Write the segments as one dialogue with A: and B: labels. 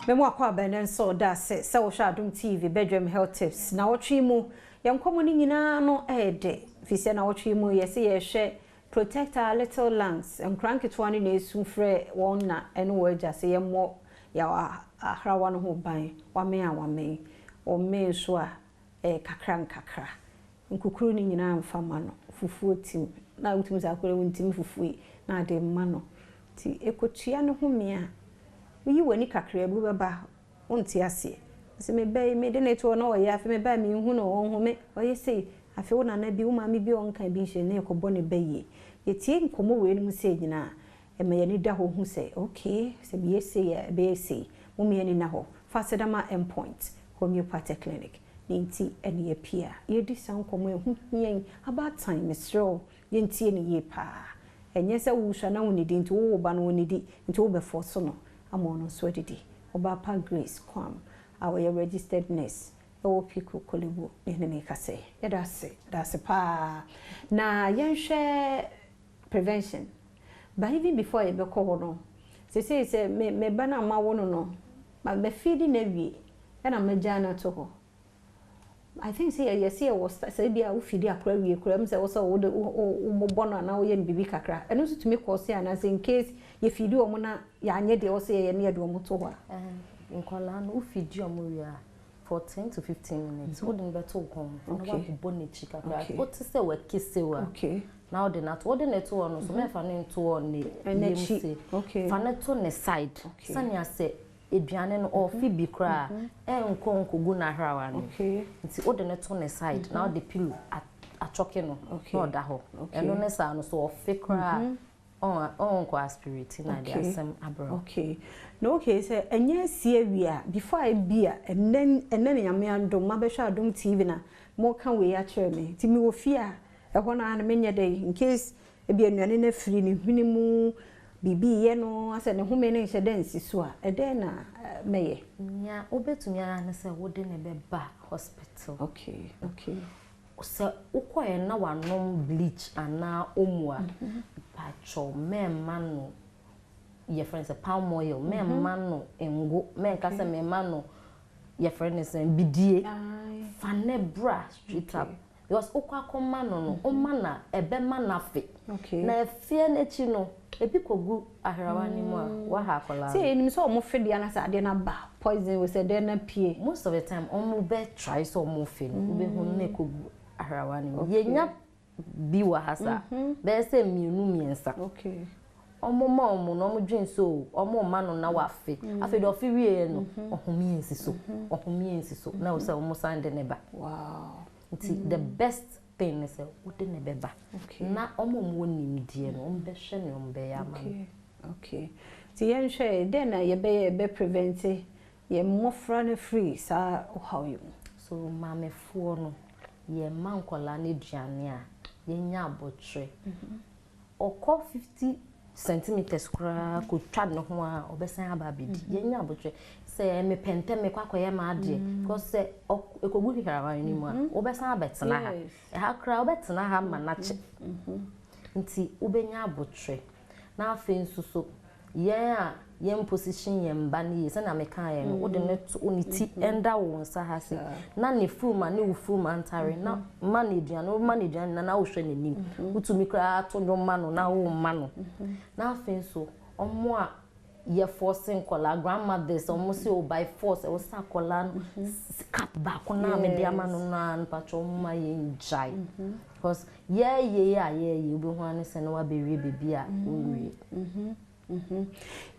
A: Memo akwa benen so da se wo sha Adom TV bedroom health tips na wotwe mu yankomo ni nyina no ede fise na wotwe mu yese ye hwe protect our little lungs enkranketo ani na esu frɛ won na eno wo agya se ye mo ya ahrawa no ho ban wame o me so a kakra nkukuru ni nyina mfama no fufuo tim na utim za akore wontim fufuo na ade mma no ti ekotua no ho mia yi wani kakra bu beba onti ase se me bai me de neto na o ya fe me bai me hu no won ho me o ye sei afi wo na na bi wo ma me bi on kan bi hye ne ekobo ne baye ye tie nkomo we ni mu se nyina e me ye ni da ho hu se okay se bi ye sei e be sei mo me ni na ho fasedama endpoint homeopathic clinic ninti ene ye pia ye di san nkomo ehu hien about time mesro ye ntie ni ye pa enye se wo hwa na woni di nti wo ba no woni di nti wo be force no amono so didi oba pa grace kwam our registered nurse o piku kolebu ne me kase ya that's pa na yenhwe prevention but even before you be call no say me bana ma wono no ma be feeding na wie na ma jana to ho I think say yes here was say bia wo feed akra wie kra am say wo so wo bono na wo ye bibi kakra eno so tumi cause ana say in case ye feed o mo na ya anye de wo say ye na de o mo to ho
B: nkola no wo feed o mo wi a for 10 to 15 minutes wo den beto kon na wa bo ne chi kakra wo ti say we kise wa
A: okay
B: now the nat wo de ne to no so me fa ne to o ne yemse
A: okay
B: fa ne to ne side sanya say eduane no o fi bi kra enkonkogu na hrawa no nti o de ne to ne side na o de pillow achoke no no da ho eno ne sa no so o fi kra on ko aspirate na de asem abro
A: okay no okay say enye sie wi a before I be a enen nyame andom ma be hwa Adom TV na mo kan we ya kire me ti mi wo fi a ho na na menye dey in case e bi anuane na firi ni hwini mu bibi ye no ase ne home ne hye den siso a ede na meye
B: nya obetumi ara ne se wo de ne be ba hospital
A: okay
B: se ukoye na wanom bleach ana omua pacho memma no ye friends palm oil memma no engo menka se memma no ye friends bidie fanebra straight up because ukwa no oma na ebe manafe na efie na chi no ebi kogu ahrawa ni mu a wa ha kola
A: say enim so omo fe dia na sa de na ba poison we say de na pie
B: most of the time omo be try so omo fe no be hu na kogu ahrawa ni mu ye nya bi wa hasa be say mienu miensa
A: okay
B: omo ma omo no omo dwen so omo ma no na wa fe afi do fi wie no ohomiensi so na o say omo sande ne ba
A: wow
B: the best thing is what in the beba na omo nimdie no ombe hwe ne ombe ya ma
A: okay ti yen hwe den na ye be prevent ye mofra na free sa how you
B: so mame fuo no ye mankola na duane a ye nya abotre okọ 50 centimeters kura ko twa no ho a obesan aba bidi ye nya abotre se me pente me kwakoye ma ade because se ekogu hiharawa ni mu a obesan abetena ha ha kra obetena ha ma na che nti ubenya abotre na afi nsuso ye a ye position ye mba ni ye se na me kan ye no wo de net oniti enda wo nsa ha se na ne fuma ne wo fuma ntare na manage na wo hwe nenim utumi kra to no ma no na wo ma no na afi nso omo a ye forcing kola grandmothers almost say by force o sa kola cap back na me dia ma no na pacho ma ye njai because ye obi ho an se na wa be wie bebi a we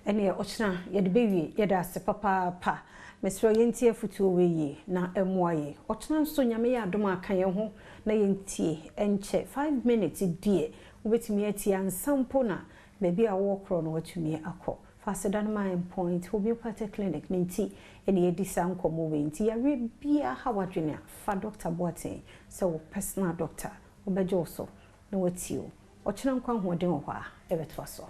A: ene ochina ye de bewie ye da se papa mesro ye ntie futu we ye na emoaye ochina nso nyame ye Adom aka ye ho na ye ntie enche 5 minutes die obetimi atie ansampo na bebi a wo kro no watumi akọ Adom point Homeopathic clinic ninti ene ye disa nkomo we nti ya bia ha wadwene fa Dr. Boatin so personal doctor obejo so na watio ochina nkwa hoden ho a ebeto so